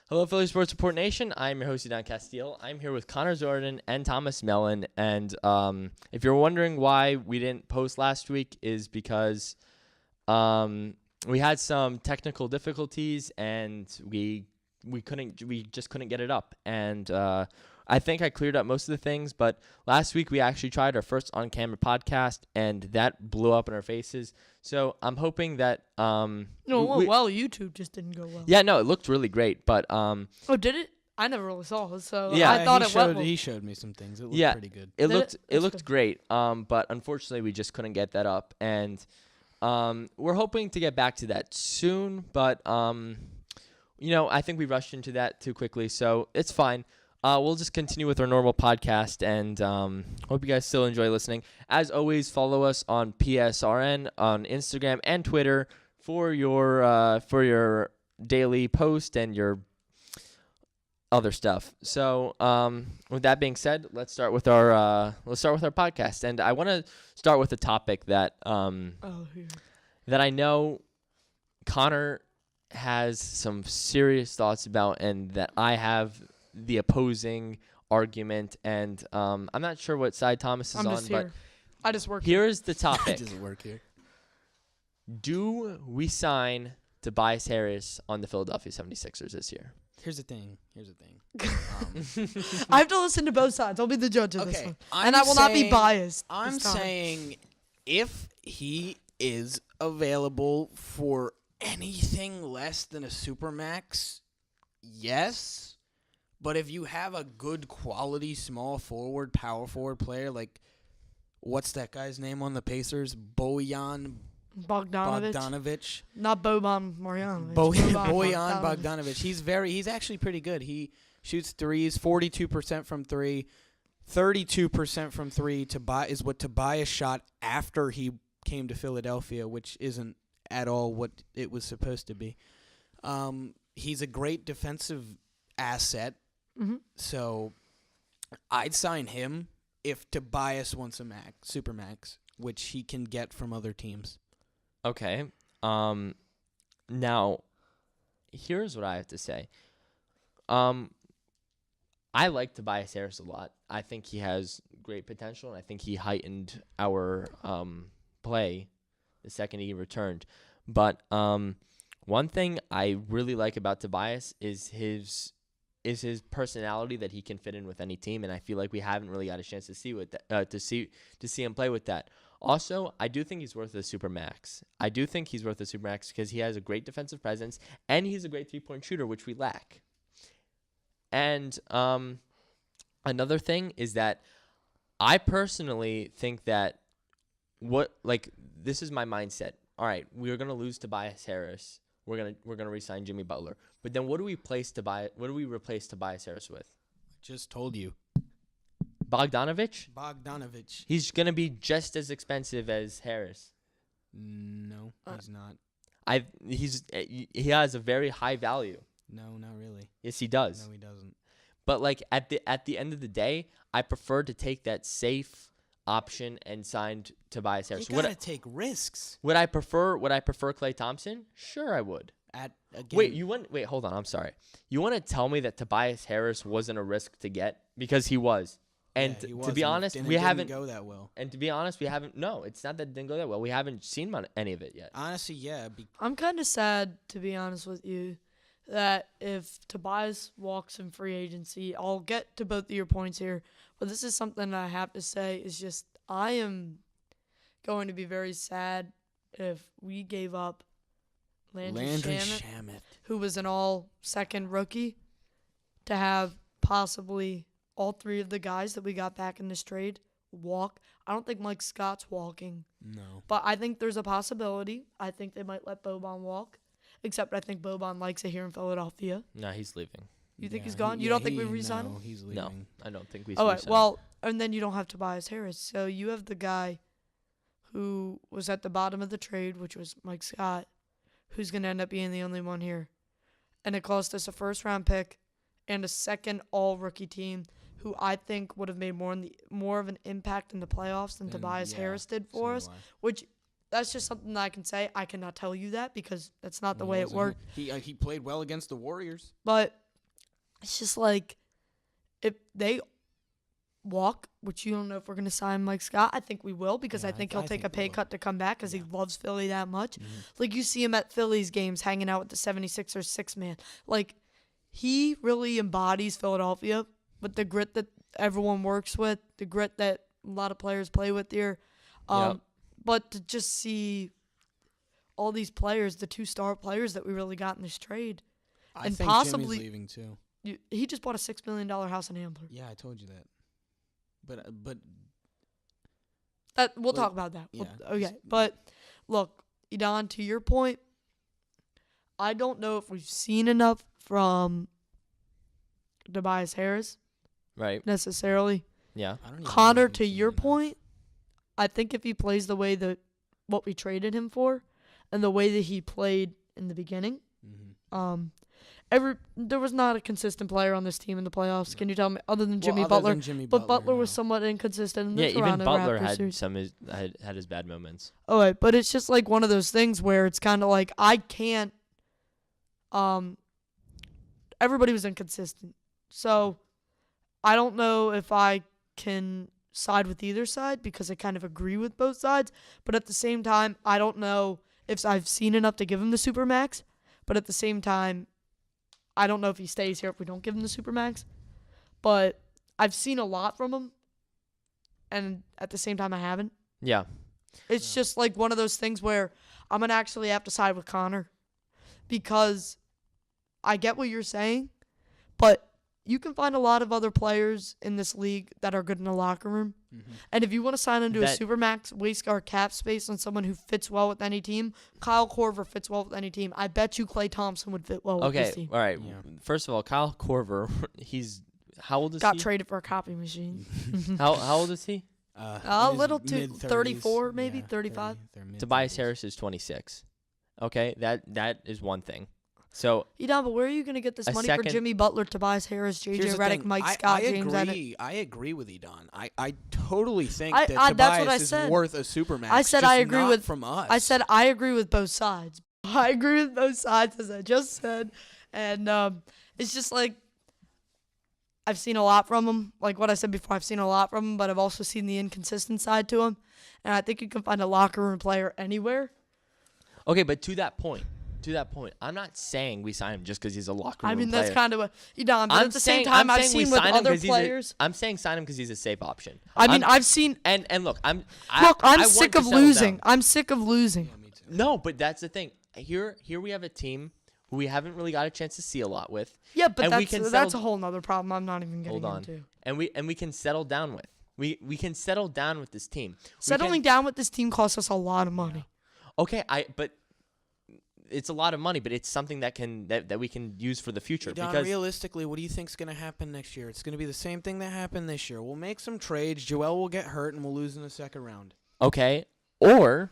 Hello, Philly Sports Report Nation. I'm your host, Don Castile. I'm here with Connor Jordan and Thomas Mellon. And if you're wondering why we didn't post last week, is because we had some technical difficulties and we just couldn't get it up. And I think I cleared up most of the things, but last week we actually tried our first on-camera podcast, and that blew up in our faces. So I'm hoping that YouTube just didn't go well. Yeah, no, it looked really great, but Oh, did it? I never really saw it, so Yeah, I thought it went well. He showed me some things. It looked pretty good. It That's looked good. great. But unfortunately we just couldn't get that up, and we're hoping to get back to that soon, but I think we rushed into that too quickly, so it's fine. We'll just continue with our normal podcast, and hope you guys still enjoy listening. As always, follow us on PSRN on Instagram and Twitter for your daily post and your other stuff. So, with that being said, let's start with our podcast, and I want to start with a topic that that I know Connor has some serious thoughts about, and that I have the opposing argument, and I'm not sure what side Thomas is I'm on, just but here. I just work. here's the It topic. doesn't work here. Do we sign Tobias Harris on the Philadelphia 76ers this year? Here's the thing. I have to listen to both sides. I'll be the judge of this Okay, one, I'm and I will not be saying- biased. I'm this time. saying if he is available for anything less than a supermax, yes. But if you have a good quality small forward, power forward player, like what's that guy's name on the Pacers? Bojan Bogdanovic. Not Boban Marjanovic. Bojan Bogdanovic. He's actually pretty good. He shoots threes, 42% from three, 32% from three. Is what Tobias shot after he came to Philadelphia, which isn't at all what it was supposed to be. He's a great defensive asset. Mm-hmm. So I'd sign him if Tobias wants a supermax, which he can get from other teams. Okay. Now, here's what I have to say. I like Tobias Harris a lot. I think he has great potential, and I think he heightened our play the second he returned. But one thing I really like about Tobias is his personality, that he can fit in with any team, and I feel like we haven't really got a chance to see to see him play with that. Also, I do think he's worth a supermax. Because he has a great defensive presence, and he's a great three-point shooter, which we lack. And another thing is that I personally think that this is my mindset. All right, we're gonna lose Tobias Harris. We're gonna re-sign Jimmy Butler. But then what do we replace Tobias Harris with? Just told you. Bogdanovic? He's gonna be just as expensive as Harris. No, he's not. He has a very high value. No, not really. Yes, he does. No, he doesn't. But at the end of the day, I prefer to take that safe option and signed Tobias Harris. You gotta take risks. Would I prefer Klay Thompson? Sure, I would. Again, Wait, hold on. I'm sorry. You want to tell me that Tobias Harris wasn't a risk to get? Because he was. And yeah, he was, to be honest, and we haven't go that well. And to be honest, we haven't. No, it's not that it didn't go that well. We haven't seen any of it yet. Honestly, yeah. I'm kind of sad, to be honest with you, that if Tobias walks in free agency, I'll get to both of your points here, but this is something that I have to say is just I am going to be very sad if we gave up Landry Shamet, who was an all-second rookie, to have possibly all three of the guys that we got back in this trade walk. I don't think Mike Scott's walking. No. But I think there's a possibility. I think they might let Boban walk, except I think Boban likes it here in Philadelphia. No, he's leaving. You think he's gone? You don't think we re-sign him? No, he's leaving. No, I don't think we. Oh, right. Well, and then you don't have Tobias Harris. So you have the guy who was at the bottom of the trade, which was Mike Scott, who's going to end up being the only one here. And it cost us a first-round pick and a second all-rookie team, who I think would have made more of an impact in the playoffs than Tobias Harris did for us, which that's just something that I can say. I cannot tell you that because that's not the way it worked. He played well against the Warriors. But it's just like if they walk, which you don't know if we're going to sign Mike Scott. I think we will because Yeah, I think I he'll take think a we pay will. cut to come back because Yeah. he loves Philly that much. Mhm. Like, you see him at Philly's games hanging out with the 76ers six-man. Like, he really embodies Philadelphia with the grit that everyone works with, the grit that a lot of players play with here. Yep. But to just see all these players, the 2-star players that we really got in this trade, I and think possibly- Jimmy's leaving too. he just bought a $6 million house in Ambler. Yeah, I told you that. But We'll Like, talk about that. yeah. Okay, but look, Edon, to your point, I don't know if we've seen enough from Tobias Harris Right. necessarily. Yeah. I don't even know Connor, if to we've seen your enough. point, I think if he plays the way that what we traded him for, and the way that he played in the beginning, Mhm. there was not a consistent player on this team in the playoffs. Can you tell me, other than Jimmy Well, other Butler? than Jimmy But Butler no. was somewhat inconsistent in the Yeah, even Toronto Butler Raptors had series. had his bad moments. All right, but it's just like one of those things where it's kind of like I can't. Everybody was inconsistent, so I don't know if I can side with either side because I kind of agree with both sides. But at the same time, I don't know if I've seen enough to give him the supermax. But at the same time, I don't know if he stays here if we don't give him the supermax. But I've seen a lot from him, and at the same time, I haven't. Yeah. It's just like one of those things where I'm going to actually have to side with Connor because I get what you're saying, but you can find a lot of other players in this league that are good in the locker room. Mhm. And if you want to sign into a That- supermax, waste our cap space on someone who fits well with any team, Kyle Korver fits well with any team. I bet you Klay Thompson would fit well with this Okay. team. All right. Yeah. First of all, Kyle Korver, he's how old is Got he? traded for a copy machine. How old is he? A in his little too- mid-30s, 34 maybe, yeah, 35. 30, they're Tobias mid-30s. Harris is 26. Okay, that is one thing. So But where are you going to get this A money for second- Jimmy Butler, Tobias Harris, Here's JJ the Redick, thing, Mike I Scott, James Ennis? agree. I agree with Edon. I totally think I- that I- that's Tobias what I is said. worth a supermax. I said just I agree not with- from us. I said I agree with both sides. I agree with both sides, as I just said. And it's just like I've seen a lot from him. Like what I said before, I've seen a lot from him, but I've also seen the inconsistent side to him. And I think you can find a locker room player anywhere. okay, but to that point, I'm not saying we sign him just because he's a locker room I mean, player. that's kind of what you know. But I'm at the same saying- time, I'm I've saying we seen with sign him other 'cause he's a- players. I'm saying sign him because he's a safe option. I mean, I've seen. and look, I'm I sick want of to settle losing. down. I'm sick of losing. Yeah, me too. No, but that's the thing. Here we have a team who we haven't really got a chance to see a lot with. Yeah, but And we that's can that's settle- a whole nother problem. I'm not even getting Hold on. into. And we can settle down with. We can settle down with this team. We Settling can- down with this team costs us a lot of money. Okay, but it's a lot of money, but it's something that we can use for the future Edon, because realistically, what do you think's going to happen next year? It's going to be the same thing that happened this year. We'll make some trades. Joel will get hurt, and we'll lose in the second round. okay, or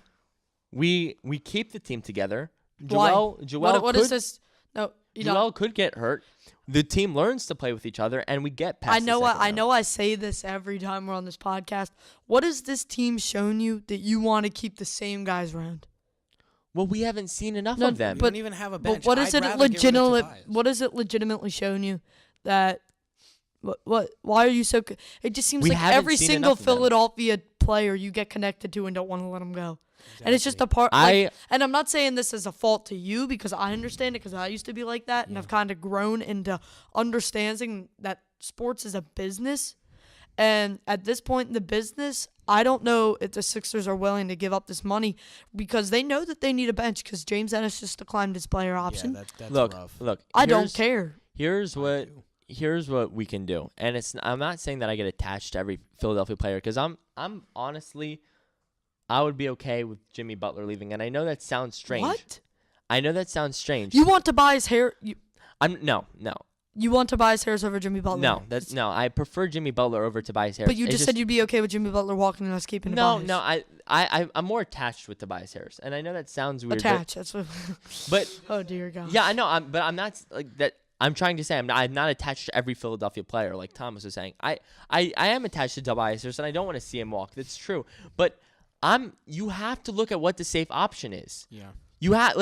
we keep the team together. Why? Joel What could, is this? No, you don't. Joel could get hurt. The team learns to play with each other, and we get past. I know. The second I round. know. I say this every time we're on this podcast. What has this team shown you that you want to keep the same guys around? Well, we haven't seen enough No, of them. We but- don't even have a bench. But what is I'd it rather get rid of legitimate? Tobias. What is it legitimately shown you that? What? Why are you so? It just seems We like haven't every seen single enough of them. Philadelphia player you get connected to and don't want to let them go. And it's just a part. And I'm not saying this is a fault to you because I understand it because I used to be like that and I've kind of grown into understanding that sports is a business. And at this point in the business, I don't know if the Sixers are willing to give up this money because they know that they need a bench because James Ennis just declined his player option. Yeah, that's look, rough. look. I don't here's- care. Here's I what do. here's what we can do, and I'm not saying that I get attached to every Philadelphia player because I'm honestly, I would be okay with Jimmy Butler leaving, and I know that sounds strange. What? I know that sounds strange. You want Tobias Harris? No. You want Tobias Harris over Jimmy Butler? No. I prefer Jimmy Butler over Tobias Harris. But you It's just said you'd be okay with Jimmy Butler walking and us keeping Tobias. no. I'm more attached with Tobias Harris, and I know that sounds weird. Attached. That's what. But Oh dear God. yeah, I know. But I'm not like that. I'm trying to say I'm not attached to every Philadelphia player like Thomas was saying. I am attached to Tobias Harris, and I don't want to see him walk. That's true. But you have to look at what the safe option is. Yeah. You have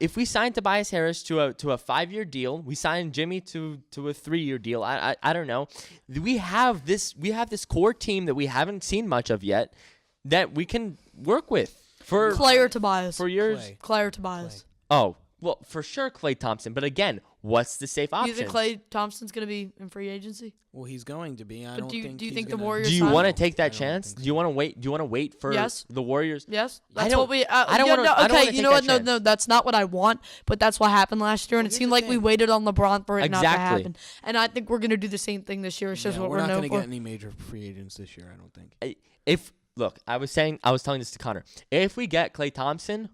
if we sign Tobias Harris to a 5-year deal, we sign Jimmy to a 3-year deal. I don't know. We have this core team that we haven't seen much of yet that we can work with for Clay or Tobias. for years. Clay or Tobias. Oh, well, for sure Klay Thompson. But again, what's the safe option? You think Klay Thompson's going to be in free agency? Well, he's going to be. I But don't do you- think. do you he's think the gonna- Warriors Do you sign want to him? take I that don't chance? think Do you want to wait? Do you want to wait for Yes. the Warriors? Yes, I that's don't- what we. I don't yeah, wanna- no, I don't okay, wanna you take know what? that No, chance. that's not what I want. But that's what happened last year, and it Well, seemed here's like the we thing. waited on LeBron for it not to Exactly. happen. And I think we're gonna do the same thing this year. It's just Yeah, what we're we're not known going to for. get any major free agents this year. I don't think. I was telling this to Connor. If we get Klay Thompson,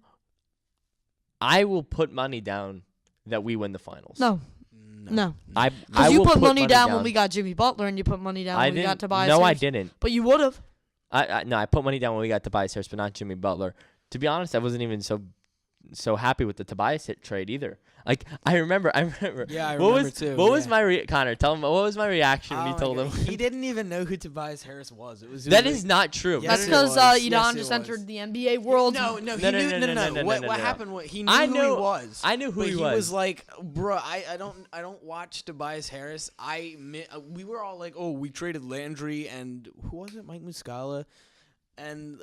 I will put money down that we win the finals. No. I Because you will put money down when we got Jimmy Butler, and you put money down I when we got didn't. Tobias No, I Harris. didn't. But you would have. No, I put money down when we got Tobias Harris, but not Jimmy Butler. To be honest, I wasn't even so happy with the Tobias hit trade either. Like I remember. Yeah, I what remember was too. what was yeah. my Connor? Tell him what was my reaction when Oh you my told God. him. He didn't even know who Tobias Harris was. It was That like- is not true. Yes, That's it because was. Edon Yes, it just was. entered the NBA world. No, he No, knew. no, no. What no. happened? He knew I who knew- he was. I knew who but he he was. was like, bro, I don't watch Tobias Harris. We were all like, oh, we traded Landry and who was it? Mike Muscala, and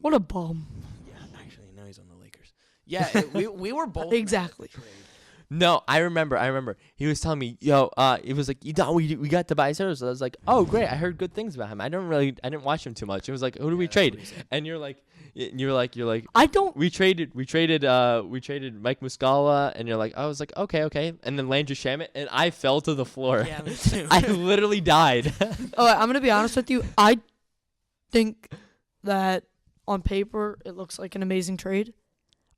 What a bum. yeah, actually, no, he's on the Lakers. Yeah, we were both Exactly. mad at the trade. No, I remember. He was telling me, it was like, we got Tobias Harris. I was like, oh, great. I heard good things about him. I didn't watch him too much. It was like, who do we that's trade? what he said. And you're like, I don't. we traded Mike Muscala, and you're like, I was like, okay. And then Landry Shamet, and I fell to the floor. Yeah, me too. I literally died. Oh, I'm gonna be honest with you. I think that on paper it looks like an amazing trade.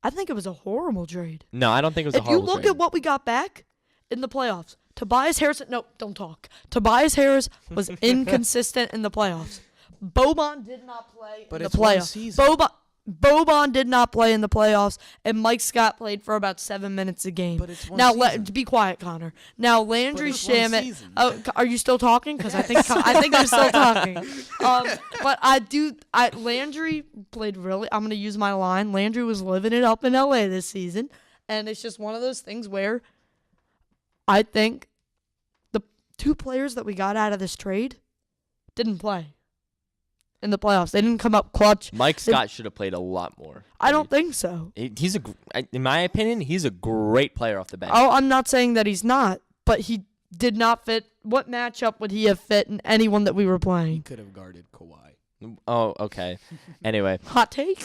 I think it was a horrible trade. No, I don't think it was a If you horrible look trade. at what we got back in the playoffs, Tobias Harris. No, don't talk. Tobias Harris was inconsistent in the playoffs. Boban did not play But in it's the one playoffs. season. Boban did not play in the playoffs, and Mike Scott played for about 7 minutes a game. But it's one Now, season. be quiet, Connor. Now, Landry it's one Shamet. season. Oh, are you still talking? Because I think you're still talking. But Landry played really. I'm gonna use my line. Landry was living it up in LA this season, and it's just one of those things where I think the two players that we got out of this trade didn't play in the playoffs. They didn't come up clutch. Mike Scott should have played a lot more. I don't think so. He's in my opinion, he's a great player off the bench. Oh, I'm not saying that he's not, but he did not fit. What matchup would he have fit in anyone that we were He playing? could have guarded Kawhi. Oh, okay. Anyway. Hot take?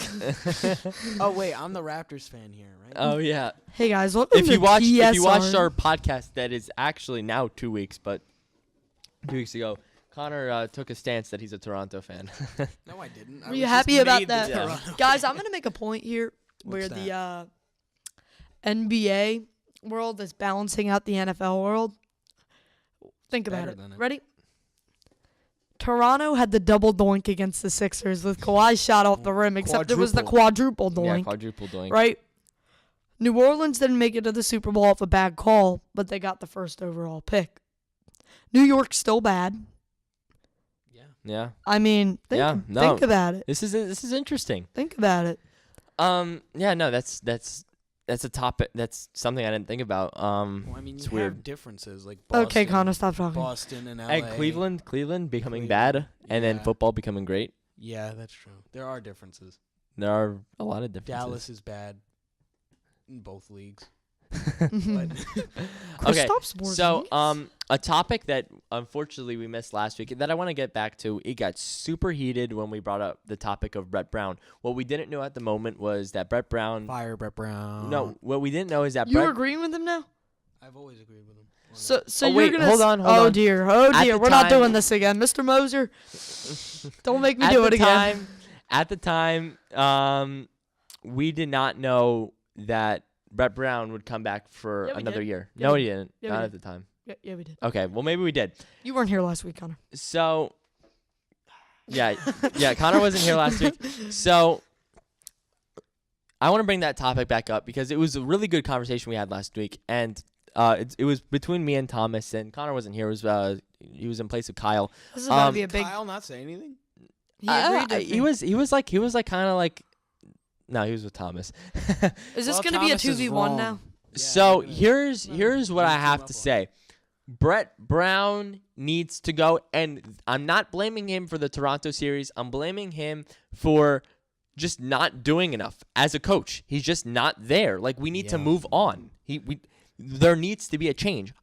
Oh wait, I'm the Raptors fan here, right? Oh yeah. Hey guys, welcome If to you watched PSRN. our podcast, that is actually now 2 weeks, but 2 weeks ago, Connor took a stance that he's a Toronto fan. No, I didn't. I Were was you just happy about made the that? Toronto Guys, fan. I'm going to make a point here where What's the NBA world is balancing out the NFL world. Think about better it. than it. Ready? Toronto had the double doink against the Sixers with Kawhi shot off the rim, except it was the quadruple Yeah, doink, quadruple doink. right? New Orleans didn't make it to the Super Bowl off a bad call, but they got the first overall pick. New York's still bad. Yeah. I mean, think about it. This is interesting. Think about it. Yeah, no, that's a topic. That's something I didn't think about. Well, I mean, it's you weird. have differences like Boston, Okay, Connor, stop talking. Boston and LA. And Cleveland becoming Cleveland, bad, and then yeah. football becoming great. Yeah, that's true. There are differences. There are a lot of differences. Dallas is bad in both leagues. Mhm. But Chris, Okay, stop sports So, leagues. a topic that unfortunately we missed last week that I want to get back to. It got super heated when we brought up the topic of Brett Brown. What we didn't know at the moment was that Brett Brown. fire Brett Brown. No, what we didn't know is that You Brett. agreeing with him now? I've always agreed with him. on So, that. so Oh, you're wait, gonna. hold on. Oh dear, At the we're not time- doing this again, Mr. Moser. Don't make me at do the it again. At the time, we did not know that Brett Brown would come back for Yeah, we another did. year. Yeah, No, we he didn't. Yeah, we Not did. at the time. Yeah, we did. Okay, well maybe we did. You weren't here last week, Connor. So, yeah, Connor wasn't here last week. So, I want to bring that topic back up because it was a really good conversation we had last week, and it was between me and Thomas, and Connor wasn't here. It was he was in place of Kyle. This is about to be a Did big. Kyle not say anything? He agreed with he me. was kind of like No, he was with Thomas. Is this Well, going to be a Thomas is 2v1 wrong. now? So Yeah, here's what I team have up to on. say. Brett Brown needs to go, and I'm not blaming him for the Toronto series. I'm blaming him for just not doing enough as a coach. He's just not there. Like, we need to Yeah. move on. There needs to be a change.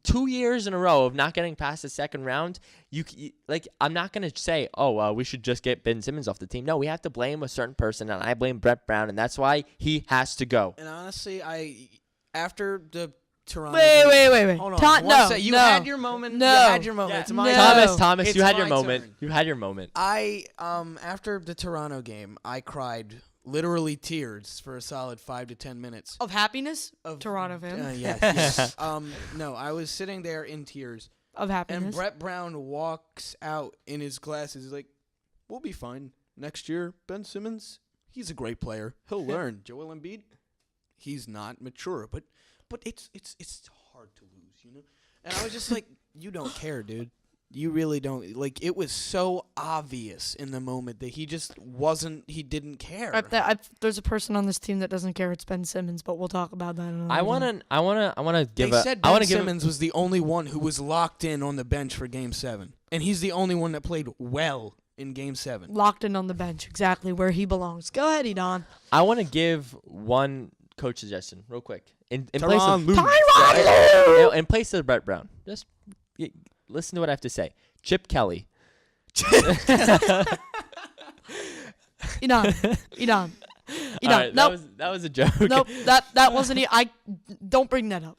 2 years in a row of not getting past the second round, I'm not going to say, we should just get Ben Simmons off the team. No, we have to blame a certain person, and I blame Brett Brown, and that's why he has to go. And honestly, after the Toronto. Wait. Hold on. No, You no. had your moment. No. You had your moment. Yeah. It's my No. turn. Thomas, It's you had your my moment. turn. You had your moment. After the Toronto game, I cried literally tears for a solid 5 to 10 minutes. Of happiness? Of Toronto fan? Yes. No, I was sitting there in tears, Of and happiness? Brett Brown walks out in his glasses. He's like, "We'll be fine next year. Ben Simmons, he's a great player. He'll learn. Joel Embiid, he's not mature, but it's hard to lose, you know." And I was just like, "You don't care, dude. You really don't." Like, it was so obvious in the moment that he just wasn't. He didn't care. There's a person on this team that doesn't care. It's Ben Simmons, but we'll talk about that another I time. want to give They a. said I Ben want to give. Simmons was the only one who was locked in on the bench for Game 7. And he's the only one that played well in Game 7. Locked in on the bench, exactly where he belongs. Go ahead, Edon. I want to give one coach suggestion real quick. In place Tyronn of Lue. in place of Brett Brown, just listen to what I have to say. Chip Kelly. Edon. All right, Nope. that was a joke. Nope. That wasn't it. I don't bring that up.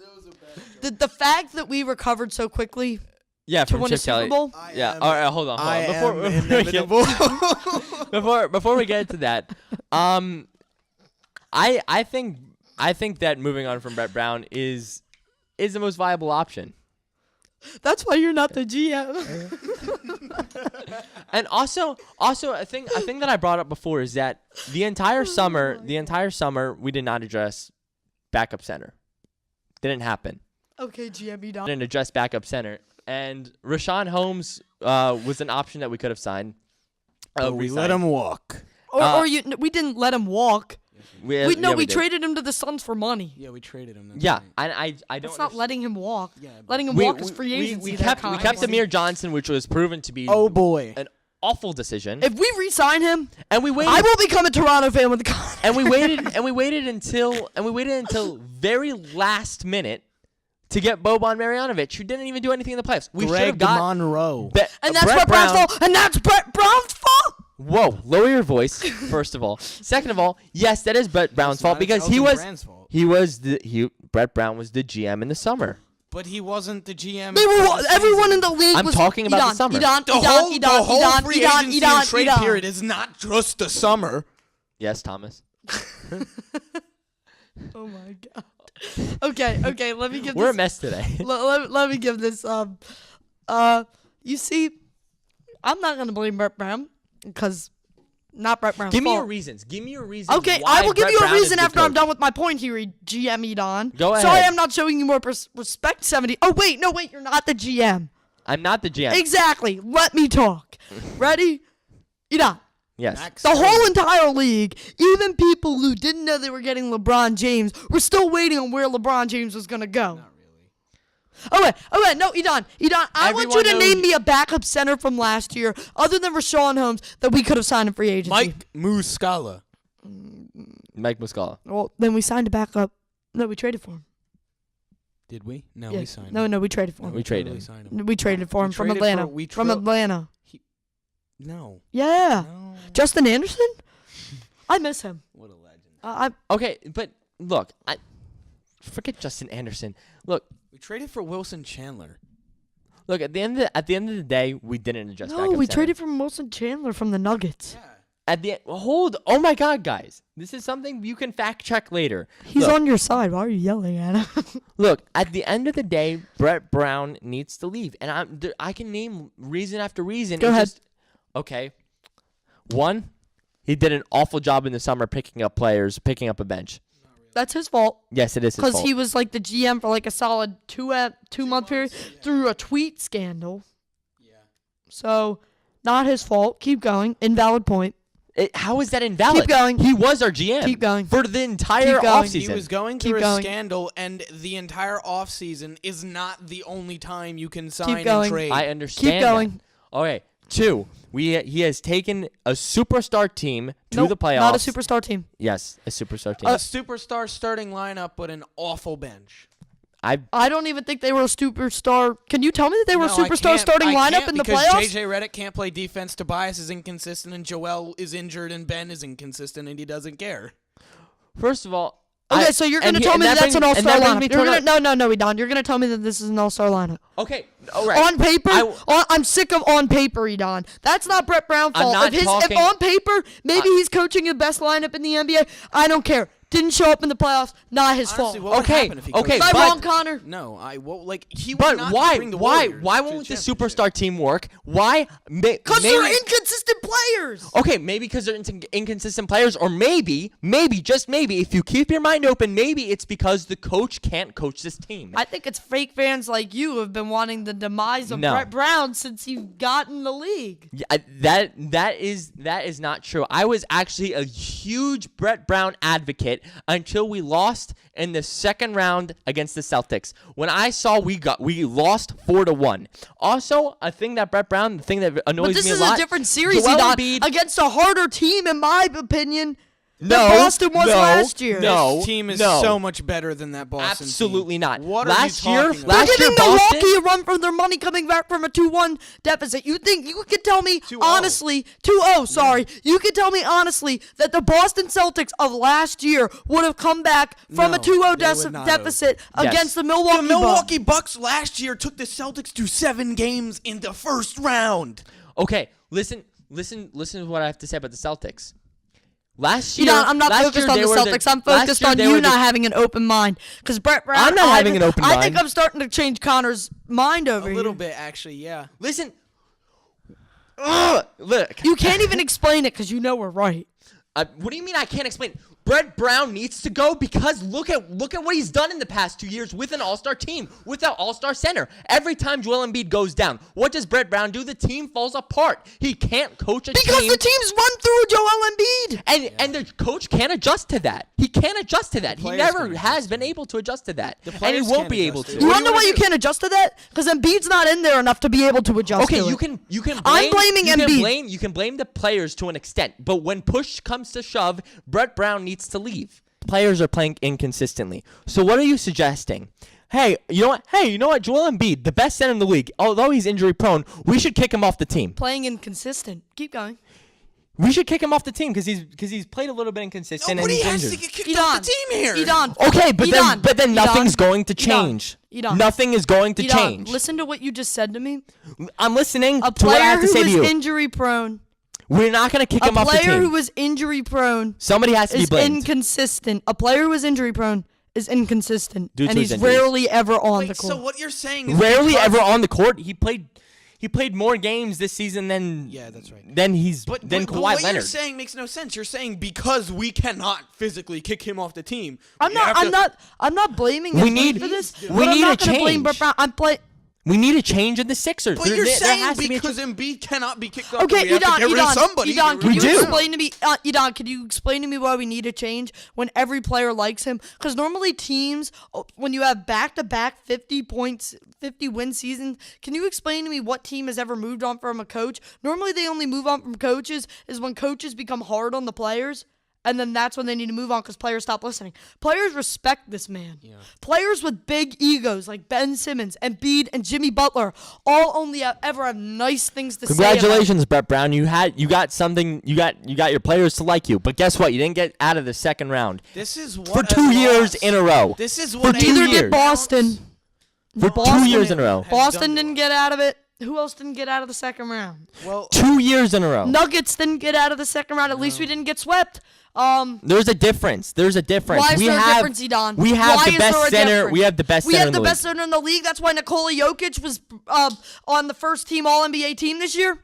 The fact that we recovered so quickly Yeah, to from win Chip a Super Kelly. Bowl. Yeah. All right, hold on. Before we get into that, I think that moving on from Brett Brown is the most viable option. That's why you're not the GM. And also a thing that I brought up before is that the entire summer we did not address backup center. Didn't happen. Okay, GM Edon. Didn't address backup center. And Rashawn Holmes was an option that we could have signed. We let him walk. We didn't let him walk. We did. traded him to the Suns for money. Yeah, we traded him. Yeah, and I don't. That's not letting him walk. Yeah, but- Letting him We- walk is free we- agency. We that kept kind. Amir Johnson, which was proven to be Oh boy. an awful decision. If we re-sign him, And we waited. I will become a Toronto fan with the contract. and we waited until very last minute to get Boban Marjanovic, who didn't even do anything in the playoffs. We should have Greg got Monroe. And that's Brett Brown's fault. And that's Brett Brown's fault. Whoa, lower your voice. First of all, second of all, yes, that is Brett Brown's fault because Brett Brown was the GM in the summer. But he wasn't the GM. Everyone in the league I'm was talking about the summer. The whole free agency and trade period is not just the summer. Yes, Thomas. Oh my god. Okay. Let me give. We're a this, mess today. let me give this. You see, I'm not gonna blame Brett Brown because not Brett Brown's Give me fault. your reasons. Give me your reasons. Okay, why I will give Brett you a Brown is reason the after I'm coach. done with my point here, GM Edon. Go Sorry, ahead. I'm not showing you more respect, 70. Oh, wait, you're not the GM. I'm not the GM. Exactly. Let me talk. Ready? Edon. Yes. The whole entire league, even people who didn't know they were getting LeBron James, were still waiting on where LeBron James was going to go. Not really. Oh wait, no, Edon, I want you Everyone to knows- name me a backup center from last year, other than Rashawn Holmes, that we could have signed in free agency. Mike Muscala. Mike Muscala. Well, then we signed a backup. No, we traded for him. Did we? No, Yeah. we signed him. No, we traded for him. We traded him. signed him. We traded for him We from traded Atlanta. for- we From tro- Atlanta. No. Yeah. No. Justin Anderson? I miss him. What a legend. Okay, but look, forget Justin Anderson. Look, We traded for Wilson Chandler. at the end of the day, we didn't adjust. No, backup we center. traded for Wilson Chandler from the Nuggets. Yeah. Oh my God, guys, this is something you can fact check later. He's Look, on your side. Why are you yelling at him? Look, at the end of the day, Brett Brown needs to leave, and I can name reason after reason. Go It's ahead. just- okay, one, he did an awful job in the summer picking up players, picking up a bench. That's his fault. Yes, it is his Because fault. he was like the GM for like a solid 2-month period through a tweet scandal. Yeah. So, not his fault. Keep going. Invalid point. How is that invalid? Keep going. He was our GM. Keep going. For the entire Keep going. offseason. He was going Keep through a going. scandal, and the entire offseason is not the only time you can sign and going. trade. I understand. Keep going. That. Okay. 2. He has taken a superstar team to Nope, the playoffs. not a superstar team. Yes, a superstar team. A superstar starting lineup, but an awful bench. I don't even think they were a superstar. Can you tell me that they were a No, I superstar can't- starting I lineup can't in the because playoffs? JJ Redick can't play defense, Tobias is inconsistent, and Joel is injured, and Ben is inconsistent, and he doesn't care. First of all, Okay, so you're going to tell me that that's an all-star lineup. No, Edon. You're going to tell me that this is an all-star lineup. Okay, all right. On paper, I'm sick of on paper, Edon. That's not Brett Brown's fault. not If talking- on paper, maybe he's coaching the best lineup in the NBA. I don't care. Didn't show up in the playoffs. Not his Honestly, fault. what would Okay, happen if he okay, coached Am I but- wrong, Connor? No, he would But not why bring the Warriors why to won't the championship. superstar team work? Why? Because they're inconsistent players. Okay, maybe because they're inconsistent players, or maybe, just maybe, if you keep your mind open, maybe it's because the coach can't coach this team. I think it's fake fans like you who have been wanting the demise of No. Brett Brown since he got in the league. Yeah, that is not true. I was actually a huge Brett Brown advocate until we lost in the second round against the Celtics. When I saw we lost 4-1. Also, the thing that annoys But this me a is lot. a different series, Joel Edon, Embiid- against a harder team, in my opinion. No, than Boston was no, last year. no. This team is no. so much better than that Boston Absolutely team. not. What Last are you year- talking They're about? last year giving Boston- Milwaukee a run for their money coming back from a 2-1 deficit. You think you could tell me 2-0. honestly, 2-0, sorry. You could tell me honestly that the Boston Celtics of last year would have come back from No, a 2-0 they would not have. deficit Yes. against the Milwaukee The Bucks. Milwaukee Bucks last year took the Celtics to 7 games in the first round. Okay, listen to what I have to say about the Celtics. Last year, I'm not focused on the Celtics. I'm focused on you not having an open mind. Because Brett Brown, I'm not having an open I think mind. I'm starting to change Connor's mind over A here. little bit, actually, yeah. Listen. Look. You can't even explain it because you know we're right. What do you mean I can't explain? Brett Brown needs to go because look at what he's done in the past 2 years with an all-star team, with an all-star center. Every time Joel Embiid goes down, what does Brett Brown do? The team falls apart. He can't coach a Because team. the team's run through Joel Embiid. And the coach can't adjust to that. He can't adjust to that. He players never can has adjust been able to adjust to that. And he players won't can't be able adjust to. to You What want to do know you why you wanna do? can't adjust to that? Because Embiid's not in there enough to be able to adjust Okay, to you it. can blame, I'm blaming Embiid. You can blame the players to an extent, but when push comes to shove, Brett Brown needs to leave. Players are playing inconsistently. So what are you suggesting? Hey, you know what? Joel Embiid, the best center in the league, although he's injury prone, we should kick him off the team. Playing inconsistent. Keep going. We should kick him off the team because he's played a little bit inconsistent Nobody and has he's to injured. get kicked off the team here. Edon. Okay, but Edon. then nothing's Edon. going to Edon. change. Edon. Nothing is going to Edon, change. listen to what you just said to me. I'm listening A to what I player have to who say to is you. injury prone. We're not going to kick A him off the player team. who was injury prone Somebody has to be is blamed. inconsistent. A player who is injury prone is inconsistent. Due to and his he's injuries. rarely ever on the Wait, court. so what you're saying is Rarely because- ever on the court. He played more games this season than Yeah, that's right. than But Kawhi what you're Leonard. saying makes no sense. You're saying because we cannot physically kick him off the team. I'm not blaming We Embiid need- for this. we but I'm need not a gonna blame change. Brett Brown. We need a change in the Sixers. But There- you're there saying has to be a because change. Embiid cannot be kicked off, Okay, we have to get rid of somebody. Edon, can We you do. explain to me, Edon, can you explain to me why we need a change when every player likes him? Because normally teams, when you have back-to-back 50 points, 50 win seasons, can you explain to me what team has ever moved on from a coach? Normally they only move on from coaches is when coaches become hard on the players. And then that's when they need to move on because players stop listening. Players respect this man. Yeah. Players with big egos like Ben Simmons, Embiid, and Jimmy Butler all only ever have nice things to say about him. Congratulations, Brett Brown. You got something. You got your players to like you. But guess what? You didn't get out of the second round This is what for 2 years in a row. This is For what 2 Neither years. did Boston. For Boston 2 years in a row. Boston didn't get out of it. Who else didn't get out of the second round? Well, 2 years in a row. Nuggets didn't get out of the second round. At least we didn't get swept. There's a difference. There's a difference. Why is we there a have, difference, Edon? We have Why the is best there a center. difference? We have the best We center have in the the best league. center in the league. That's why Nikola Jokic was on the first team All-NBA team this year.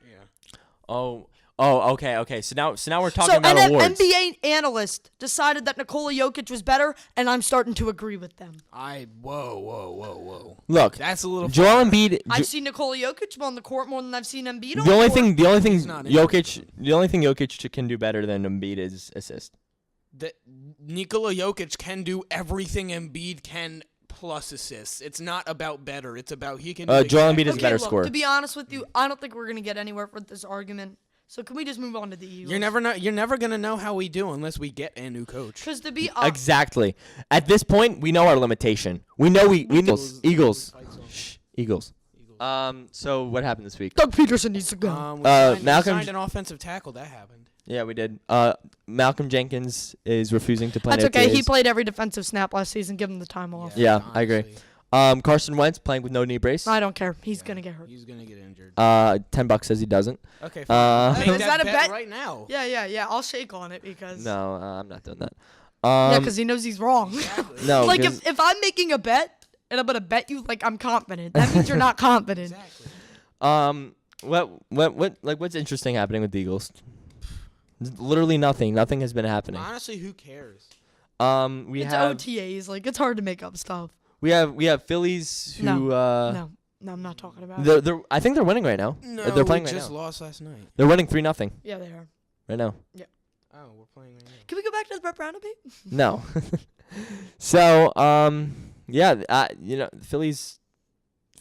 Oh, Oh, okay. So now we're talking about an awards. NBA analyst decided that Nikola Jokic was better, and I'm starting to agree with them. Whoa. Look, That's a little. Joel Embiid. I've seen Nikola Jokic on the court more than I've seen Embiid on The only court. thing He's not in Jokic can do better than Embiid is assist. Nikola Jokic can do everything Embiid can plus assists. It's not about better. It's about he can. Do Joel Embiid is a Okay, better look, scorer. to be honest with you, I don't think we're gonna get anywhere with this argument. So can we just move on to the Eagles? You're never gonna know how we do unless we get a new coach. Because to be Exactly. At this point, we know our limitation. We know we Eagles. Eagles. So what happened this week? Doug Peterson needs to go. We Malcolm signed an offensive tackle. That happened. Yeah, we did. Malcolm Jenkins is refusing to play. That's okay. He OTAs. played every defensive snap last season. Give him the time off. Yeah, I agree. honestly, Carson Wentz playing with no knee brace. I don't care. He's gonna get hurt. He's gonna get injured. $10 says he doesn't. Okay. Uh, Fine. Make Is that a bet? right now? Yeah. I'll shake on it because No, I'm not doing that. yeah, because he knows he's wrong. Exactly. No, like 'cause- if I'm making a bet and I'm gonna bet you like I'm confident, that means you're not confident. Exactly. what's interesting happening with the Eagles? Literally nothing. Nothing has been happening. Honestly, who cares? We It's have OTAs. Like it's hard to make up stuff. we have Phillies who No, I'm not talking about it. they're I think they're winning right now. No, They're playing we right just now. lost last night. They're winning 3-0 Yeah, they are. right now. Oh, we're playing right now. Can we go back to the Brett Brown debate? No. So yeah, the Phillies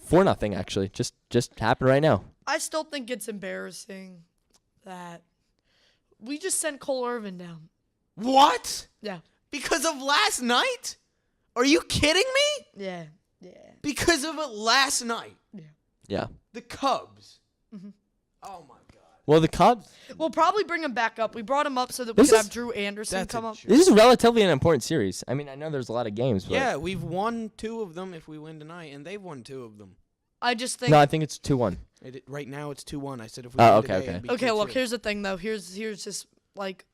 4-0 actually just happened right now. I still think it's embarrassing that we just sent Cole Irvin down. What? Yeah. Because of last night? Are you kidding me? Yeah. Because of it last night. Yeah. The Cubs. Mhm. Oh my God. Well, the Cubs. We'll probably bring him back up. We brought him up so that we This could is- have Drew Anderson That's come a up. joke. This is relatively an important series. I mean, I know there's a lot of games, but Yeah, we've won 2 of them if we win tonight, and they've won 2 of them. I just think. no, I think it's 2-1. Right now it's 2-1. I said if we Oh, win okay, today, okay. it'd be Okay, look. 2-2. Here's the thing, though. Here's just like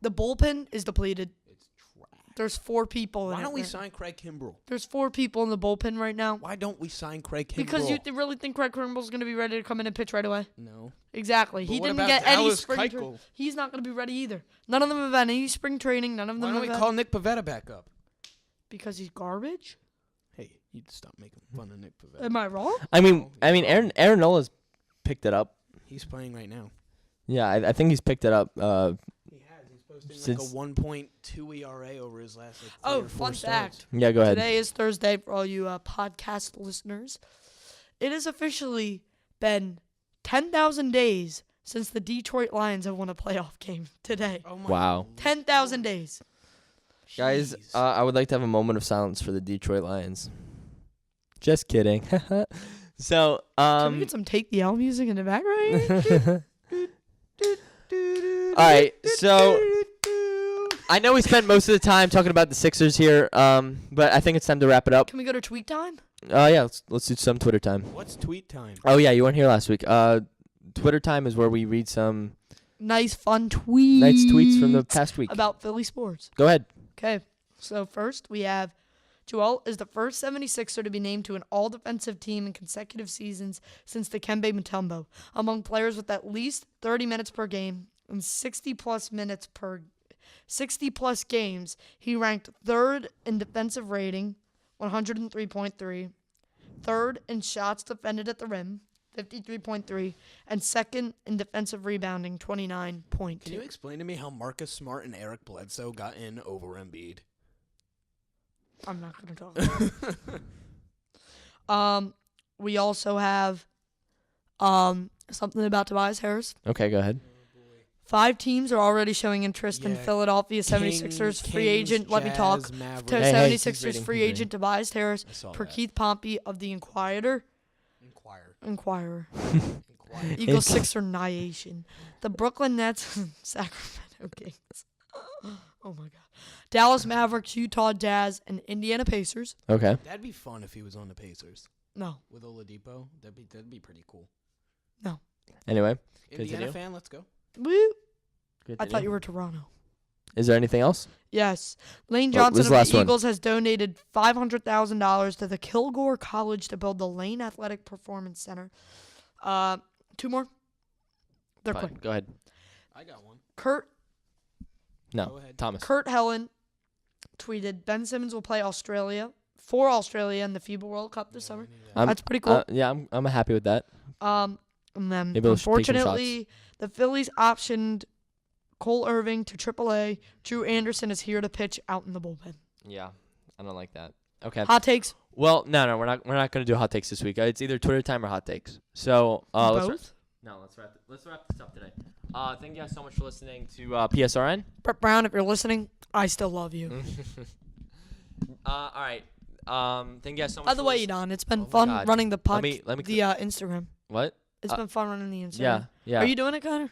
the bullpen is depleted. It's trash. There's 4 people. Why in don't it we right- sign Craig Kimbrell? There's 4 people in the bullpen right now. Why don't we sign Craig Kimbrell? Because you really think Craig Kimbrell's going to be ready to come in and pitch right away? No. Exactly. But He what didn't about get any Dallas spring Keuchel? training. He's not going to be ready either. None of them have had any spring training. None of Why them don't have we had- call Nick Pivetta back up? because he's garbage. Hey, you stop making fun of Nick Pivetta. Am I wrong? I mean, Aaron Nola's picked it up. He's playing right now. Yeah, I think he's picked it up. He has. He's posting Since- like a 1.2 ERA over his last like 3 Oh, or 4 fun starts. fact. Yeah, go ahead. Today is Thursday for all you podcast listeners. It has officially been 10,000 days since the Detroit Lions have won a playoff game today. Oh my Wow. 10,000 days. Guys, Jeez. I would like to have a moment of silence for the Detroit Lions. Just kidding. So, Can we get some Take the L music in the background? all right. So, I know we spent most of the time talking about the Sixers here, but I think it's time to wrap it up. Can we go to tweet time? Yeah, let's do some Twitter time. What's tweet time? Oh yeah, you weren't here last week. Twitter time is where we read some Nice, fun tweets. nice tweets from the past week. about Philly sports. Go ahead. Okay, so first we have Joel is the first 76er to be named to an all-defensive team in consecutive seasons since Dikembe Mutombo. Among players with at least 30 minutes per game and 60-plus games, he ranked third in defensive rating, 103.3, third in shots defended at the rim, 53.3, and second in defensive rebounding, 29.2. Can you explain to me how Marcus Smart and Eric Bledsoe got in over Embiid? I'm not going to talk about it. We also have something about Tobias Harris. Okay, go ahead. 5 teams are already showing interest in Yeah, Philadelphia 76ers free agent. Let me talk. Mavericks. To Hey, he's 76ers reading, free he's agent Tobias Harris I saw per that. Keith Pompey of the Inquirer. Inquire. Eagles Sixer Nation. The Brooklyn Nets, Sacramento Kings. Oh my God. Dallas Mavericks, Utah Jazz, and Indiana Pacers. Okay. That'd be fun if he was on the Pacers No. with Oladipo. That'd be pretty cool. Anyway, Indiana Continue. fan, let's go. Woo. I thought you were Toronto. Is there anything else? Yes. Lane What Johnson was of the last the one? Eagles has donated $500,000 to the Kilgore College to build the Lane Athletic Performance Center. 2 more. They're Fine, quick. go ahead. I got one. Kurt Go ahead. Thomas. Helen tweeted Ben Simmons will play for Australia in the FIBA World Cup this summer. That's pretty cool. Yeah, I'm happy with that. And then Maybe they'll take some unfortunately, the Phillies optioned Cole Irving to AAA. Drew Anderson is here to pitch out in the bullpen. Yeah, I don't like that. Okay. Hot takes. Well, no, we're not gonna do hot takes this week. It's either Twitter time or hot takes. So let's Both. let's wrap this up today. Thank you guys so much for listening to PSRN. Brett Brown, if you're listening, I still love you. All right. Thank you guys so much. By the for way, listening. Edon, it's been Oh my fun God. running the Let me Instagram. What? It's been fun running the Instagram. Yeah. Are you doing it, Connor?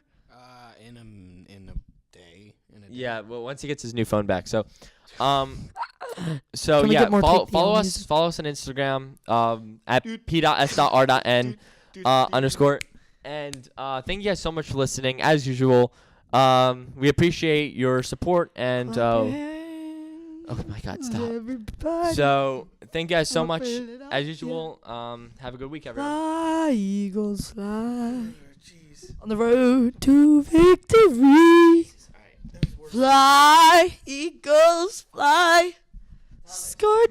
In a day. Yeah. Well, once he gets his new phone back, so Can we get more follow Patreon us. music? Follow us on Instagram at p.s.r.n _ and thank you guys so much for listening. As usual, we appreciate your support and oh my God, stop. Everybody. So thank you guys so much. Open it up, As usual, have a good week, everyone. Fly, Eagles, fly. On the road to victory. Fly, Eagles, fly. Score